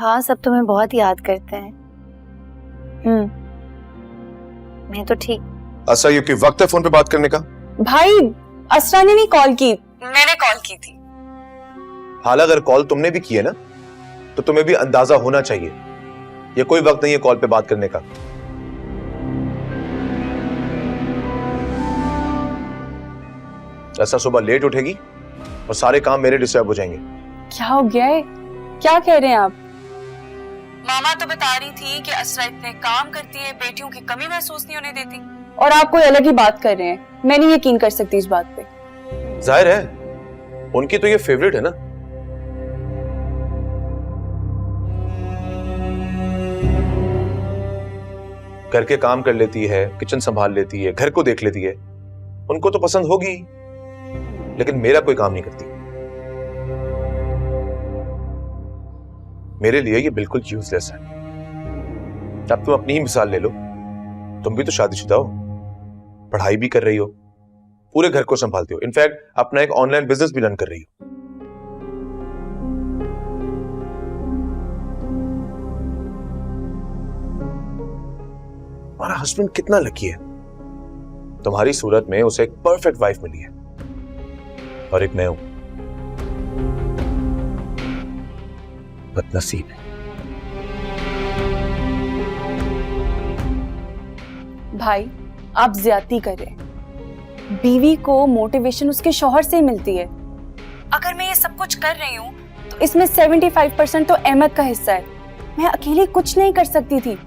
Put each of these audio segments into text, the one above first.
हाँ, सब तुम्हें बहुत याद करते हैं। मैं तो ठीक। असरा, ये कोई वक्त है फोन पे बात करने का? भाई, असरा ने नहीं कॉल की, मैंने कॉल की थी। हालांकि अगर कॉल तुमने भी की है ना, तो तुम्हें भी अंदाजा होना चाहिए ये कोई वक्त नहीं है कॉल पे बात करने का। ऐसा सुबह लेट उठेगी और सारे काम मेरे डिस्टर्ब हो जाएंगे। क्या हो गया है? क्या कह रहे हैं आप? मामा तो बता रही थी कि असरा इतने काम करती है, बेटियों की कमी महसूस नहीं होने देती, और आप कोई अलग ही बात कर रहे हैं। मैं नहीं यकीन कर सकती इस बात पे। जाहिर है उनकी तो ये फेवरेट है ना। घर के काम कर लेती है, किचन संभाल लेती है, घर को देख लेती है, उनको तो पसंद होगी, लेकिन मेरा कोई काम नहीं करती। मेरे लिए ये बिल्कुल यूजलेस है। अब तुम अपनी ही मिसाल ले लो, तुम भी तो शादीशुदा हो, पढ़ाई भी कर रही हो, पूरे घर को संभालती हो, इनफैक्ट अपना एक ऑनलाइन बिजनेस भी रन कर रही हो। हमारा हस्बैंड कितना लकी है, तुम्हारी सूरत में उसे एक परफेक्ट वाइफ मिली है, और एक मैं हूं बदनसीब है। भाई, आप ज्यादती कर रहे हैं। बीवी को मोटिवेशन उसके शौहर से मिलती है। अगर मैं ये सब कुछ कर रही हूँ तो इसमें 75% तो अहमद का हिस्सा है। मैं अकेली कुछ नहीं कर सकती थी।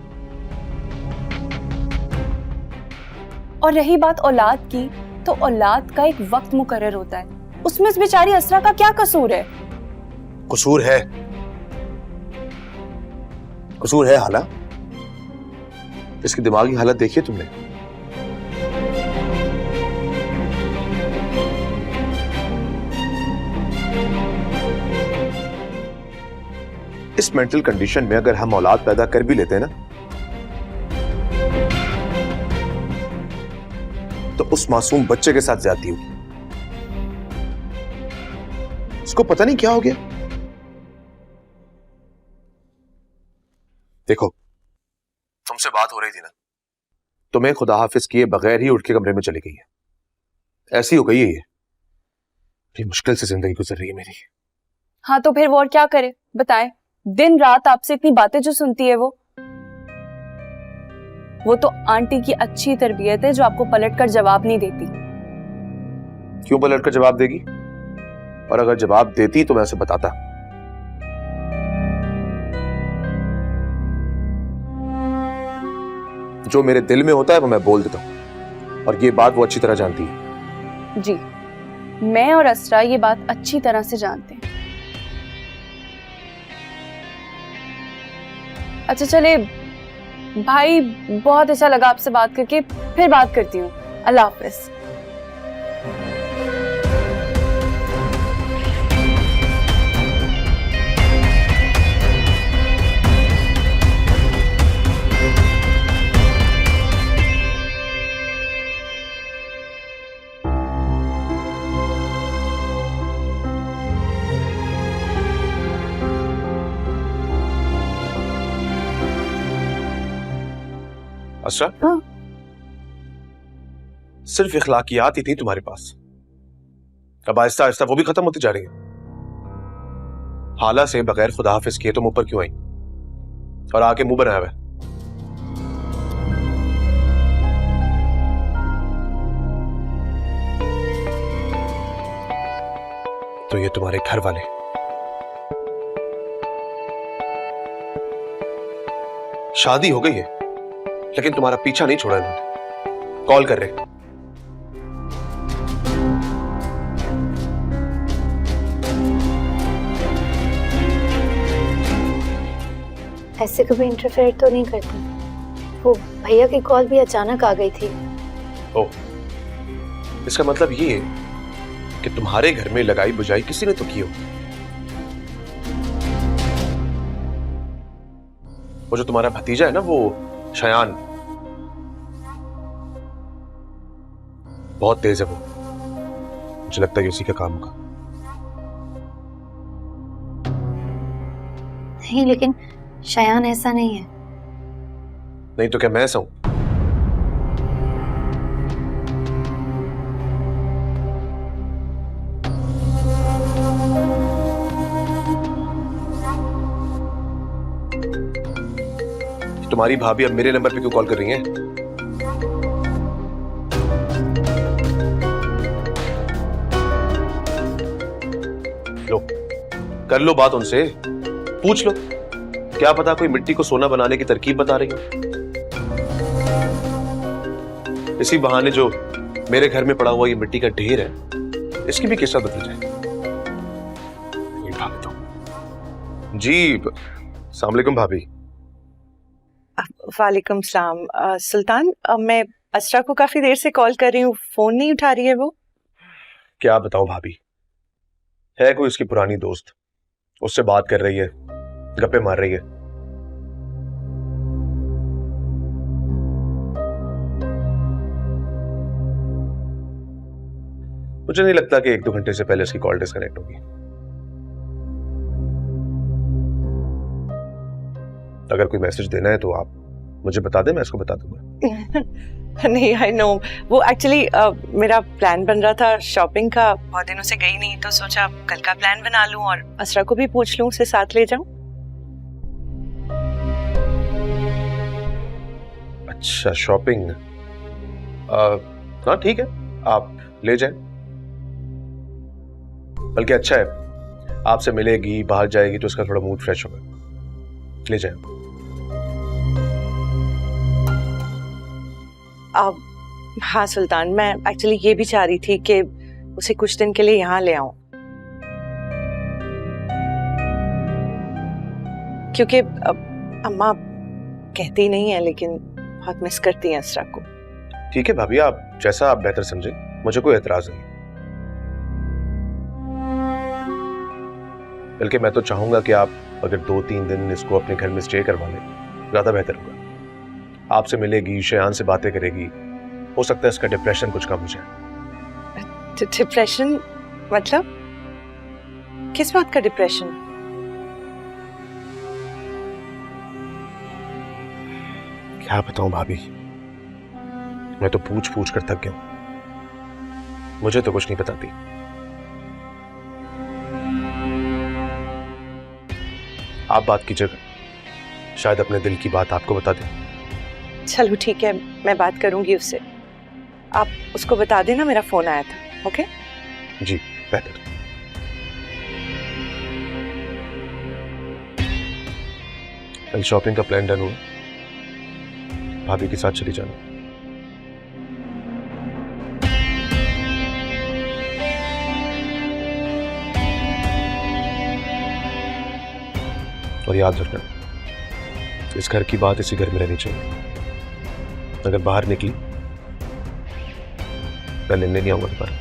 और रही बात औलाद की, तो औलाद का एक वक्त मुकर्रर होता है, उसमें इस बेचारी असरा का क्या कसूर है? कसूर है, कसूर है। हाला, इसकी दिमागी हालत देखिए तुमने। इस मेंटल कंडीशन में अगर हम औलाद पैदा कर भी लेते हैं ना, तो उस मासूम बच्चे के साथ ज्यादती होगी। इसको पता नहीं क्या हो गया। देखो, तुमसे बात हो रही थी ना, तुम्हें खुदा हाफिज किए बगैर ही उठ के कमरे में चली गई है। ऐसी हो गई है ये मुश्किल से जिंदगी गुजर रही है मेरी। हाँ, तो फिर वो और क्या करे बताएं? दिन रात आपसे इतनी बातें जो सुनती है वो तो आंटी की अच्छी तरबियत है जो आपको पलटकर जवाब नहीं देती। क्यों पलटकर जवाब देगी? और अगर जवाब देती तो मैं उसे बताता। जो मेरे दिल में होता है वो मैं बोल देता हूं, और ये बात वो अच्छी तरह जानती है। जी, मैं और असरा ये बात अच्छी तरह से जानते हैं। अच्छा चले भाई, बहुत अच्छा लगा आपसे बात करके, फिर बात करती हूँ। अल्लाह हाफिज। असरा, हाँ? सिर्फ इखलाकियात ही थी तुम्हारे पास, अब आहिस्ता आहिस्ता वो भी खत्म होती जा रही है। हाला से बगैर खुदा हाफिज किए तुम ऊपर क्यों आई और आके मुंह बनाया हुआ? तो ये तुम्हारे घर वाले शादी हो गई है, लेकिन तुम्हारा पीछा नहीं छोड़ा इन्होंने। कॉल कर रहे। ऐसे कभी इंटरफेयर तो नहीं करती। वो भैया की कॉल भी अचानक आ गई थी। ओह, इसका मतलब ये है कि तुम्हारे घर में लगाई बुझाई किसी ने तो की हो। वो जो तुम्हारा भतीजा है ना, वो शयान, बहुत तेज है वो। मुझे लगता है उसी का काम होगा। नहीं, लेकिन शयान ऐसा नहीं है। नहीं तो क्या मैं ऐसा हूं? तुम्हारी भाभी अब मेरे नंबर पे क्यों कॉल कर रही है? लो, कर लो बात उनसे, पूछ लो, क्या पता कोई मिट्टी को सोना बनाने की तरकीब बता रही हो। इसी बहाने जो मेरे घर में पड़ा हुआ ये मिट्टी का ढेर है, इसकी भी किस्सा बदल जाए। ये भाभी तो जी, अस्सलाम वालेकुम भाभी। वालेकुम सलाम। सुल्तान, मैं असरा को काफी देर से कॉल कर रही हूँ, फोन नहीं उठा रही है वो। क्या बताऊं भाभी, है कोई उसकी पुरानी दोस्त, उससे बात कर रही है, गप्पे मार रही है। मुझे नहीं लगता कि 1-2 घंटे से पहले उसकी कॉल डिस्कनेक्ट होगी। अगर कोई मैसेज देना है तो आप मुझे बता दें, मैं इसको बता दूंगा। नहीं, आई नो, वो एक्चुअली मेरा प्लान बन रहा था शॉपिंग का, बहुत दिनों से गई नहीं तो सोचा कल का प्लान बना लूं और असरा को भी पूछ लूं, उसे साथ ले जाऊं। अच्छा, शॉपिंग। हाँ ठीक है, आप ले जाएं। बल्कि अच्छा है, आपसे मिलेगी, बाहर जाएगी तो उसका थोड़ा मूड फ्रेश होगा। ले जाएं। हाँ सुल्तान, मैं एक्चुअली ये भी चाह रही थी कि उसे कुछ दिन के लिए यहाँ ले आऊं, क्योंकि अम्मा कहती नहीं है लेकिन बहुत मिस करती हैं असरा को। ठीक है भाभी, आप जैसा आप बेहतर समझे, मुझे कोई एतराज नहीं। बल्कि मैं तो चाहूंगा कि आप अगर 2-3 दिन इसको अपने घर में स्टे करवा लें, ज्यादा बेहतर होगा। आपसे मिलेगी, शयान से बातें करेगी, हो सकता है इसका डिप्रेशन कुछ कम हो जाए। डिप्रेशन मतलब? किस बात का डिप्रेशन? क्या बताऊं भाभी, मैं तो पूछ पूछ कर थक गया हूं। मुझे तो कुछ नहीं बताती। आप बात कीजिएगा, शायद अपने दिल की बात आपको बता दे। चलो ठीक है, मैं बात करूंगी उससे। आप उसको बता देना मेरा फोन आया था। ओके जी, बेहतर। कल शॉपिंग का प्लान डन हुआ, भाभी के साथ चली जाना। और याद रखना, इस घर की बात इसी घर में रहनी चाहिए। अगर बाहर निकली, मैं लेने नहीं आऊंगा दोबारा।